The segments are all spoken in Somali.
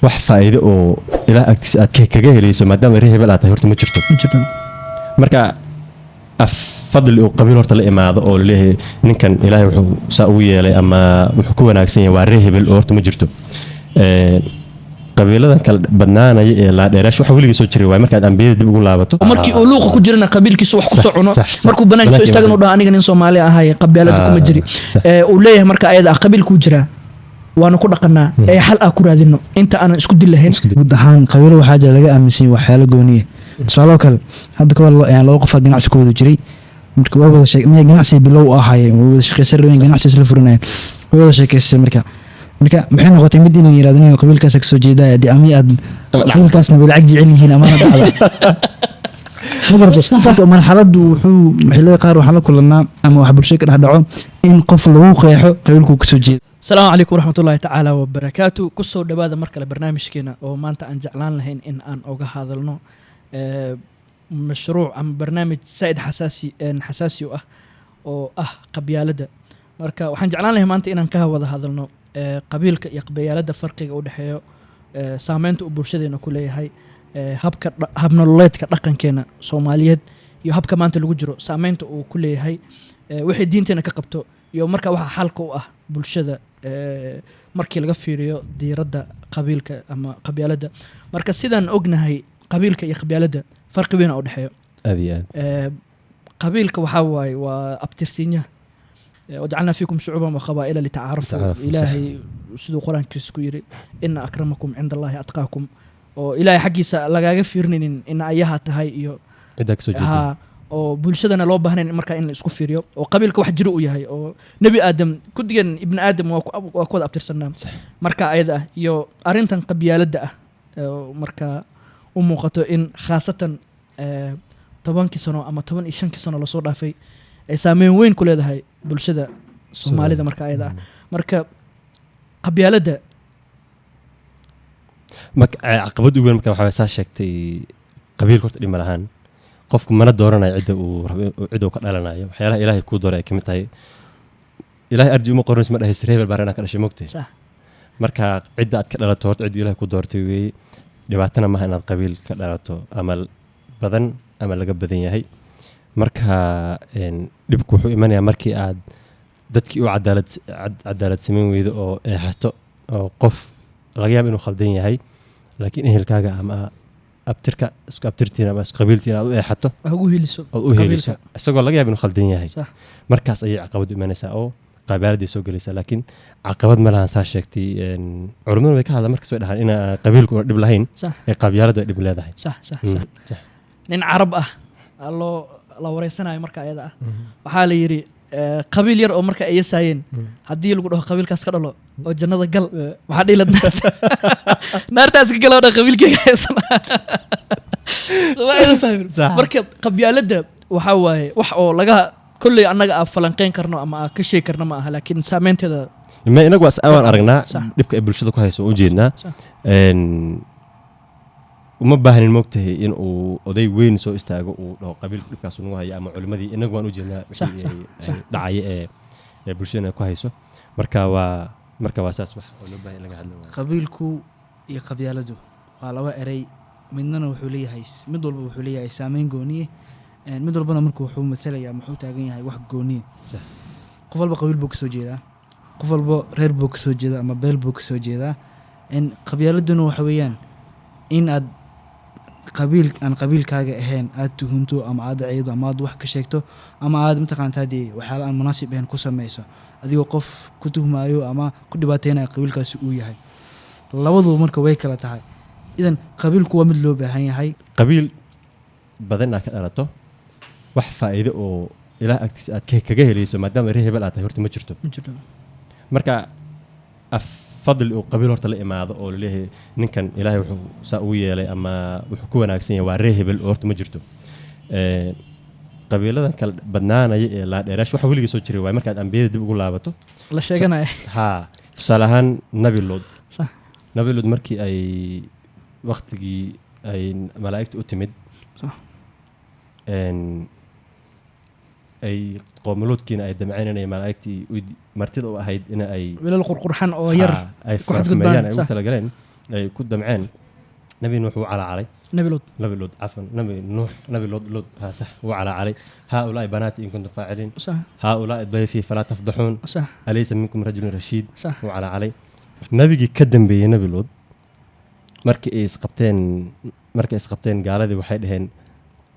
wax faa'iido oo ilaa agtiis aad kaga helayso maadaama reer hebel aad tahay horta ma jirto marka fadli oo qabiil horta la imaado oo leeyahay ninkan ilaahay wuxuu saa ugu yeelay ama wuxuu ku wanaagsan yahay waa reer hebel oo horta ma jirto qabiiladan kala badnaanaya ee la dheeraash waxa waliga soo jiray way marka aad ambiyada dib ugu laabato markii uu luuqa ku jirana qabiilkiisu wax ku soo cuno markuu banaanka soo istaagan oo aniga nin Soomaali ahay qabiilada kuma jiri uu leeyahay marka ayada qabiilku jira waana ku dhaqanaa ee xal ah ku raadino inta aan isku dil lahayn guud ahaan qabiilo waxa jira laga aaminsan waxyaalo gooniye tusaale kale hadda ka loo qof ganacsigooda jiray marka waa wada sheegay ganacsi bilow ahaayeen wada shaqaysan ganacsi isla furinayeen wada sheekaysan marka maxay noqotay mid in yiraahdo in qabiilkaas ka soo jeedaa ama aad qabiilkaasna wada lacag jecel yihiin ama dhacda marka marxaladu wuxuu xilliga qaar waxa la kulanaa ama wax bulshada ka dhaco in qof lagu qeexo qabiilku ka soo jeedo. السلام عليكم ورحمة الله تعالى وبركاته كسو دبادة مركلة برنامجكينا وما أنت أنجعلان لهين إن أن أوجه هذا لنا مشروع أم برنامج سائد حساسي قبيلة مركا وحنجعلان لهم أنت إن أنكها وذا هذا لنا قبيلك يقبيلة فرقي أو دحيو سامنت وبرشدنا كلها هاي هبنا الله كرقن كنا صوماليات يهب كمان تلوجرو سامنت وكلها هاي وحيد دينتنا كقبته يوم مركا وح حالكو bulshada markii laga fiiriyo diiradda qabiilka ama qabiilada marka sidaan ognahay qabiilka iyo qabiilada farqi weyn u dhaxeeyo qabiilka waxa waay waa abtirsinya wajacalna fiikum shu'uban wa qabaa'ila lita'arafu ilaahi sidoo quraankiisu ku yiri inna akramakum 'inda Allahi atqaakum oo ilaahi xaqiisa lagaaga fiirninin in ayaha tahay iyo cidak soo jeedo oo bulshadana loo baahneen marka in la isku fiiriyo oo qabiilka wax jiro u yahay oo nabi aadam kudigan ibn aadam waa ku wada abtirsanaa marka ayada iyo arintan qabiilada marka u muuqato in khaasatan 10 sano ama 15 sano la soo dhaafay ay saameyn weyn ku leedahay bulshada Soomaalida marka ayada marka qabiilada caqabad ugu weyn marka waxa sheegtay qabiilka horta dhima lahaan qofku mana dooranayo ciduu ka dhalanayo waxyaalaha ilaahay ku dooray kamid tahay ilaahay arji uma qornays ma dhahay reebel baarana ka dhashay moogtay marka cidda aad ka dhalato horta cidii ilaahay ku doortay weey dhibaatana ma inaad qabiil ka dhalato ama badan ama laga badan yahay marka dhibku wuxuu imanayaa markii aad dadkii u cadaalad sameyn weydo oo eexato oo qof laga yaabo inuu khaldan yahay laakiin ehelkaaga ama abtirka isku abtirtiina ama isku qabiiltiina aad u eexato ugu heliso isagoo laga yaabo inuu khaldan yahay markaas ayay caqabad u imanaysaa oo qabiiladii soo galaysaa laakiin caqabad ma lahan saa sheegtay culimadu way ka hadlaan markaas way dhahaan in qabiilku uu dhib lahayn ee qabiiladu ay dhib leedahay صح nin carab ah loo la wareysanayo marka ayada waxa la yiri qabiil yar oo marka ay yasaayeen hadii lagu dhaho qabiilkaas ka dhalo oo jannada gal waxa dhilad naartaas ka galo qabiilkayga haysan waa fahmin marka qabiilada waxa waaye wax oo laga kulli anaga af falanqeyn karno ama ka sheeg karno ma aha laakiin saameynteeda ma inagu as aan aragnaa dhibka ay bulshada ku hayso oo jeednaa uma baahanin moogtahay in uu oday weyn soo istaago uu dhaho qabiilku dhibkaas uu hayo ama culimadii inagu waan u jeednaa dhacay ee bulshada ku hayso marka waa saas wax oo loo baahan laga hadlo qabiilku iyo qabiiladu waa laba eray midna wuxuu leeyahay mid walba wuxuu leeyahay saameyn gooniye mid walbana markuu wuxuu matalayaa muxuu taagan yahay wax gooniye qof walba qabiil buu ka soo jeedaa qof walba reer buu ka soo jeedaa ama beel buu ka soo jeedaa qabiiladuna waxa weeyaan in aad qabiilkaaga ahayn aad tuhunto ama aad ciido ama aad wax ka sheegto ama aad mataqaantaadii waxyaalo aan munaasib ahayn ku samayso adigoo qof ku tuhmaayo ama ku dhibaateynaya qabiilkaasi uu yahay labadu marka way kala tahay idan qabiilku waa mid loo baahan yahay qabiil badan aad ka dhalato wax faa'iido oo ilaa agtiis aad kaga helayso maadaama reer hebel aad tahay horta ma jirto marka fadli oo qabiil horta la imaado oo leeyahay ninkan ilaahay wuxuu saa ugu yeelay ama wuxuu ku wanaagsan yahay waa reer hebel oo horta ma jirto qabiiladan kala badnaanaya ee la dheeraash waxa waliga soo jiray way marka aad ambiyada dib ugu laabato la sheeganayo tusaale ahaan nabi Luud markii ay waqtigii ay malaa'igtu u timid ay qoomuluudkiina ay damcaynayeen malaa'igtii martida u ahayd in ay wiilal qurqurxan oo yar ay ku xadgudbaan ay u tala galeen ay ku damceen nabi nuux wuu calacalay nabi luud nabi luud cafan nabi nuux nabi luud ها صح wuu calacalay هؤلاء بناتي إن كنتم فاعلين صح هؤلاء ضيفي فلا تفضحون صح أليس منكم رجل رشيد صح wuu calacalay nabigii ka dambeeyey nabi luud markii ay isqabteen gaaladii waxay dhaheen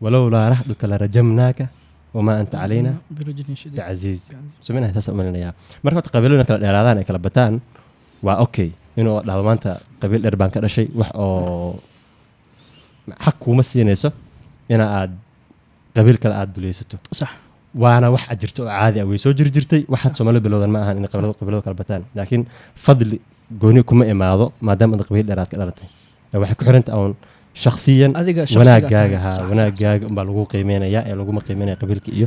walowlaa raxduka larajamnaaka wamaa anta calayna برجل شديد بعزيز سمعنا اساس امنيا marka horta qabiilada kala dheeraadaan ay kala bataan waa okay inuu dhahdo maanta qabiil dheer baan ka dhashay wax oo xaq kuma siinayso in aad qabiil kale aad dulaysato صح waana wax ajirto oo caadi ah way soo jirtay waxaad Soomaali bilowdan ma ahan in qabiilada kala bataan laakiin fadli gooni kuma imaado maadaama aad qabiil dheeraad ka dhalatay waxay ku xiranta oon shakhsiyan adiga wanaagaaga wanaagaaga baa lagu qiimeynaya ee lagu qiimeynaya qabiilka iyo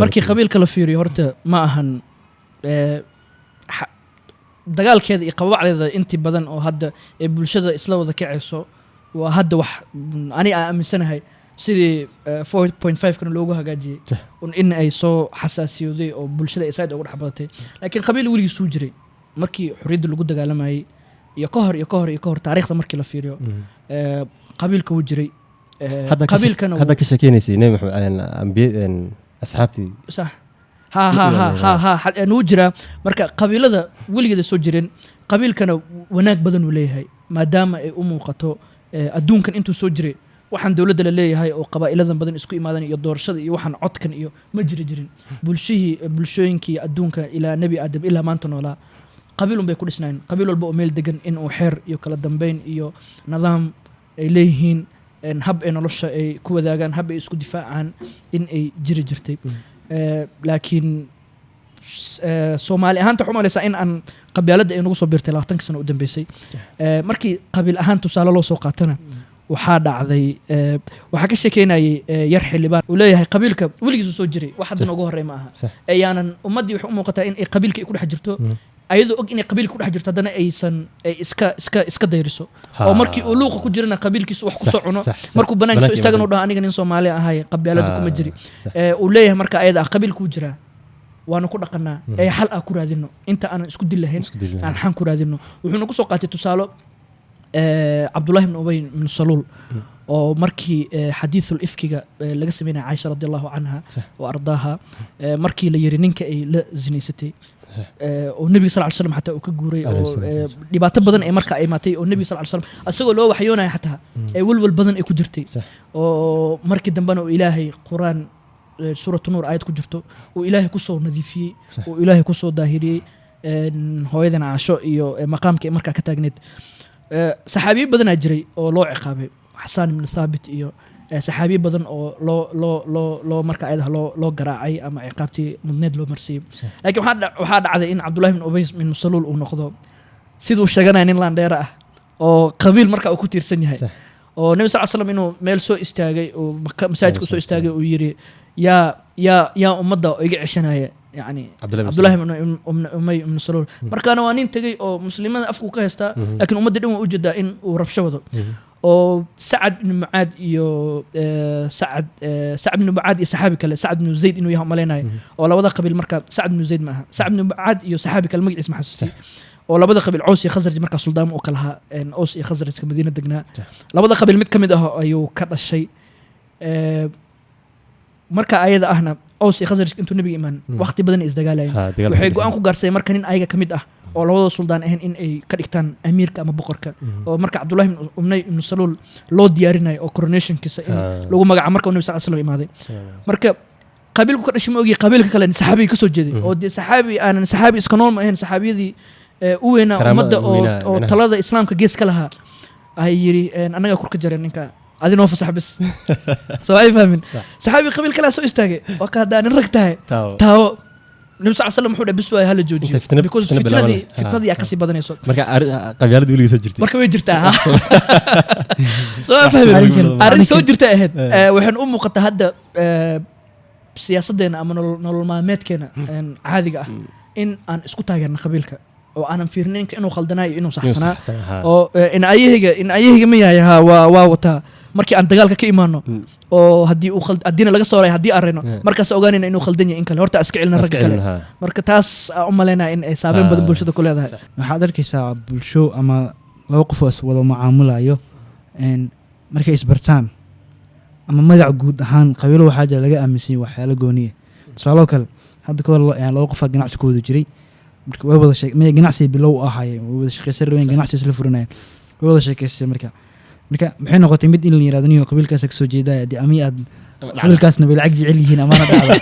markii qabiilka la fiiriyo horta ma ahan dagaalkeeda iyo qabacdeeda intii badan oo hadda ee bulshada isla wada kacayso waa hadda wax ani aan aaminsanahay sidii 4.5 kana loogu hagaajiyey in ay soo xasaasiyooday oo bulshada ay saad ugu dhaxbadatay laakiin qabiil weligiis soo jiray markii xuriyadda lagu dagaalamayay iyo ka hor taariikhda markii la fiiriyo qabiilka wuu jiray qabiilkana hadda ka sheekeynaysi nabi maxamed ambiyada asxaabtii صح ha nuu jira marka qabiilada weligeeda soo jireen qabiilkana wanaag badan uu leeyahay maadaama ay u muuqato adduunkan intuu soo jiray waxaan dawladda la leeyahay oo qabaa'iladan badan isku imaadaan iyo doorashada iyo waxaan codkan iyo ma jirin bulshooyinkii adduunka ilaa nebi aadam ilaa maanta noolaa qabiilun bay ku dhisnaayeen qabiil walba oo meel degan in uu xeer iyo kala dambeyn iyo nidaam ay leeyihiin hab ay nolosha ay ku wadaagaan hab ay isku difaacaan in ay jiri jirtay laakiin Soomaali ahaanta waxaan umaleeyaa in aan qabyaaladda ay nagu soo biirtay 20 sano u dambeysay markii qabiil ahaan tusaale loo soo qaatana waxaa dhacday waxaa ka sheekeynayay yar xildhibaan uu leeyahay qabiilka weligiis soo jiray wax hadda noogu horreey ma aha ayaanan ummadii wax u muuqataa in ay qabiilka ay ku dhex jirto ayadoo og inay qabiilka ku dhex jirto haddana aysan iska dayriso oo markii uu luuqa ku jirana qabiilkiisu wax ku soo cuno markuu banaanka soo istaagan uu dhaho aniga nin Soomaali ahay qabyaalada kuma jiri uu leeyahay marka ayada qabiilku jira waana ku dhaqanaa ay xal ah ku raadino inta aan isku dil lahayn aan xan ku raadino wuxuu nagu soo qaatay tusaalo Abdullah ibn Ubay ibn Salul oo markii xadiithul ifkiga laga sameeyay Aisha radhiyallahu anha oo ardaaha markii la yiri ninka ay la zinaysatay oo nabiga sallallahu alayhi wasallam xataa uu ka guuray oo dhibaato badan ay markaa ay maatay oo nabiga sallallahu alayhi wasallam asagoo loo waxyoonay xataa ay walwal badan ay ku jirtay oo markii dambana oo ilaahay quraan suuratu nuur aayad ku jirto oo ilaahay ku soo nadiifiyay oo ilaahay ku soo daahiriyay hooyadan Aasho iyo maqaamka ay markaa ka taagneed saxaabiye badan jiray oo loo ciqaabay Xasan ibn Thabit iyo saxaabiye badan oo loo markaa ayada loo garaacay ama ciqaabtii mudneed loo marsiyay laakiin waxaa dhacday in Abdullah ibn Ubay ibn Salul uu noqdo sidoo sheeganay nin laandheera ah oo qabiil markaa uu ku tiirsan yahay oo nabi sallallahu alayhi wasallam inuu meel soo istaagay oo masaajidka soo istaagay uu yiri ya ummadda iga cishanaya يعني عبد الله بن أمي بن سلول markaana waa nin tagay oo muslimada afku ka haysta laakiin ummadda dhan waa u jeedaa in uu rabsho wado oo Sa'ad ibn Mu'aad iyo Sa'ad ibn Mu'aad iyo saxaabi kale Sa'ad ibn Zayd inuu yahay maleenay oo labada qabiil marka Sa'ad ibn Zayd maaha Sa'ad ibn Mu'aad iyo saxaabi kale magaciisa ma xasuusi oo labada qabiil Aws iyo Khazraj marka suldaam oo kala ha Aws iyo Khazraj ka Madiina degnaa labada qabiil mid kamid ah ayuu ka dhashay marka ayada ahna Aws iyo Khazraj intuu nabiga iman waqti badan isdagaalayeen waxay go'aan ku gaarsadeen marka nin ayaga kamid ah oo labada suldaan ahayn in ay ka dhigtaan amiirka ama boqorka oo marka Abdullah ibn Umay ibn Salul loo diyaarinayo oo coronationkiisa in lagu magacaabo marka nabi sallallahu alayhi wasallam imaaday marka qabiilku ka dhashay ma ogi qabiilka kale saxaabi ka soo jeeday oo saxaabi aanan saxaabi iska nool ma ahayn saxaabiyadii u weena ummadda oo talada islaamka gees ka lahaa ay yiri anaga kurka jareen ninka adina fasax bis soo ay fahmin saxaabi qabiil kala soo istaagay oo ka hadaan ragtahay taawo nabi sallallahu alayhi wasallam wuxuu bis way hala joojiyo because fitnadii ka sii badanayso marka qabyaaladu weligiis soo jirtay marka way jirtaa soo ay fahmin arin soo jirta ahayd waxaan u muuqataa hadda siyaasadeena ama nolol maalmeedkeena caadiga ah in aan isku taageerno qabiilka oo aanan fiirnin inuu khaldanayo inuu saxsanaa oo in ayahiga ma yahay waa wata markii aan dagaalka ka imaano oo hadii uu adina laga soo ray hadii arayno markaas ogaanayna inuu khaldan yahay in kale horta iska cilna rag kale marka taas u maleynaa in ay saameyn badan bulshada ku leedahay waxaad arkaysaa bulsho ama laba qof oo is wada mucaamulayo markay isbartaan ama magac guud ahaan qabiilo waxaa jira laga aaminsan yahay waxyaalo gooniya. Tusaaloo kale hadda ka hor laba qof ganacsi ku wada jiray, marka way wada sheekay ganacsi bilow ahaayeen, way wada shaqaysan rabeen, ganacsi isla furanayeen, way wada sheekaysay marka maxay noqotay mid in la yiraahdo niyo qabiilkaas ka soo jeedaa ama aad qabiilkaasna bay lacag jecel yihiin amaana dhacda.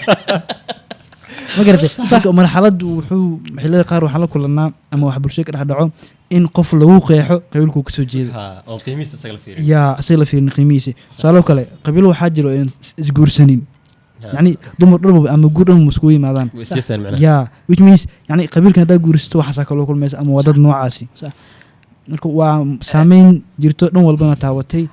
ma garatay marka marxaladdu wuxuu xillada qaar waxaa la kulanaa ama wax bulshada ka dhex dhaco in qof lagu qeexo qabiilku ka soo jeedo oo qiimihiisa isaga la fiiriyo asaga la fiirin qiimihiisa. Tusaaloo kale qabiil waxaa jiro isguursanin, يعني dumar dhalba ama guur dhan musku yimaadaan which means yani qabiilkan hadaa guursato waxaas kaloo kulmaysa ama wadad noocaasi marka waa saameyn jirto dhan walbana taawatay.